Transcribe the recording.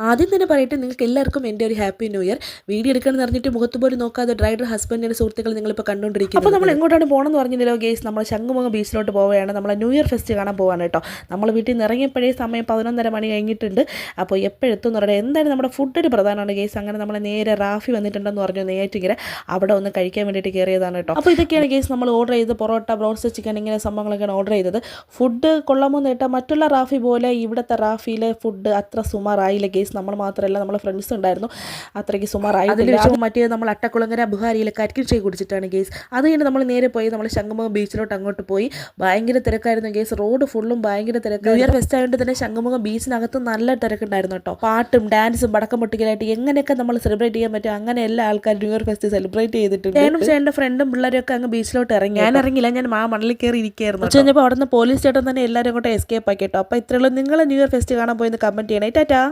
ആദ്യം തന്നെ പറയട്ടെ, നിങ്ങൾക്ക് എല്ലാവർക്കും എൻ്റെ ഒരു ഹാപ്പി ന്യൂ ഇയർ. വീഡിയോ എടുക്കണമെന്ന് പറഞ്ഞിട്ട് മുഖത്ത് പോലും നോക്കാതെ ഡ്രൈഡർ ഹസ്ബൻഡിൻ്റെ സുഹൃത്തുക്കൾ നിങ്ങളിപ്പോൾ കണ്ടുകൊണ്ടിരിക്കുന്നത്. അപ്പോൾ നമ്മൾ എങ്ങോട്ടാണ് പോകണമെന്ന് പറഞ്ഞില്ലല്ലോ ഗേസ്, നമ്മൾ ശംഖുമുഖം ബീച്ചിലോട്ട് പോവുകയാണ്. നമ്മൾ ന്യൂ ഇയർ ഫെസ്റ്റ് കാണാൻ പോവാണ് കേട്ടോ. നമ്മൾ വീട്ടിൽ നിന്ന് ഇറങ്ങിയപ്പോഴേ സമയം 11:30 മണി കഴിഞ്ഞിട്ടുണ്ട്. അപ്പോൾ എപ്പോഴെത്തും എന്ന് പറയുന്നത് എന്തായാലും നമ്മുടെ ഫുഡ് ഒരു പ്രധാനമാണ് ഗേസ്. അങ്ങനെ നമ്മൾ നേരെ റാഫി വന്നിട്ടുണ്ടെന്ന് പറഞ്ഞു നെയ്യാറ്റിങ്കര, അവിടെ ഒന്ന് കഴിക്കാൻ വേണ്ടിയിട്ട് കയറിയതാണ് കേട്ടോ. അപ്പോൾ ഇതൊക്കെയാണ് ഗേസ് നമ്മൾ ഓർഡർ ചെയ്ത് പൊറോട്ട, ബ്രോൺസ് ചിക്കൻ, ഇങ്ങനെ സംഭവങ്ങളൊക്കെയാണ് ഓർഡർ ചെയ്തത്. ഫുഡ് കൊള്ളാമോ എന്ന് കേട്ടാൽ മറ്റുള്ള റാഫി പോലെ ഇവിടുത്തെ റാഫിയിലെ ഫുഡ് അത്ര സുമാറായില്ല ഗേസ്. നമ്മൾ മാത്രമല്ല, നമ്മളെ ഫ്രണ്ട്സ് ഉണ്ടായിരുന്നു, അത്രയ്ക്ക് സുമാറായി. അതിന് ശേഷം മറ്റേ നമ്മൾ അട്ടക്കുളങ്ങര ബുഹാരിയിൽ കരിക്കിൻ ഷേക്ക് കുടിച്ചിട്ടാണ് ഗേസ്. അത് കഴിഞ്ഞ് നമ്മൾ നേരെ പോയി നമ്മൾ ശംഖുമുഖം ബീച്ചിലോട്ട് അങ്ങോട്ട് പോയി. ഭയങ്കര തിരക്കായിരുന്നു ഗേസ്, റോഡ് ഫുള്ളും ഭയങ്കര തിരക്ക്. ന്യൂ ഇയർ ഫെസ്റ്റ് ആയതുകൊണ്ട് തന്നെ ശംഖുമുഖം ബീച്ചിനകത്ത് നല്ല തിരക്കുണ്ടായിരുന്നു കേട്ടോ. പാട്ടും ഡാൻസും പടക്കം പൊട്ടിക്കലായിട്ട് എങ്ങനെയൊക്കെ നമ്മൾ സെലിബ്രേറ്റ് ചെയ്യാൻ പറ്റും, അങ്ങനെ എല്ലാ ആൾക്കാരും ന്യൂ ഇയർ ഫെസ്റ്റ് സെലിബ്രേറ്റ് ചെയ്തിട്ടുണ്ട്. ഞാനും എൻ്റെ ഫ്രണ്ടും പിള്ളേരൊക്കെ അങ്ങ് ബീച്ചിലോട്ട് ഇറങ്ങി. ഞാൻ ഇറങ്ങില്ല, ഞാൻ മണലിൽ കയറി ഇരിക്കുകയായിരുന്നു. കഴിഞ്ഞപ്പോൾ അവിടെ നിന്ന് പോലീസ് ചേട്ടൻ തന്നെ എല്ലാവരും അങ്ങോട്ട് എസ്കേപ്പ് ആക്കി കേട്ടോ. അപ്പോൾ ഇത്രയുള്ളൂ. നിങ്ങൾ ന്യൂ ഇയർ ഫെസ്റ്റ് കാണാൻ പോയെന്ന് കമൻറ്റ് ചെയ്യണേ. ടാറ്റാ.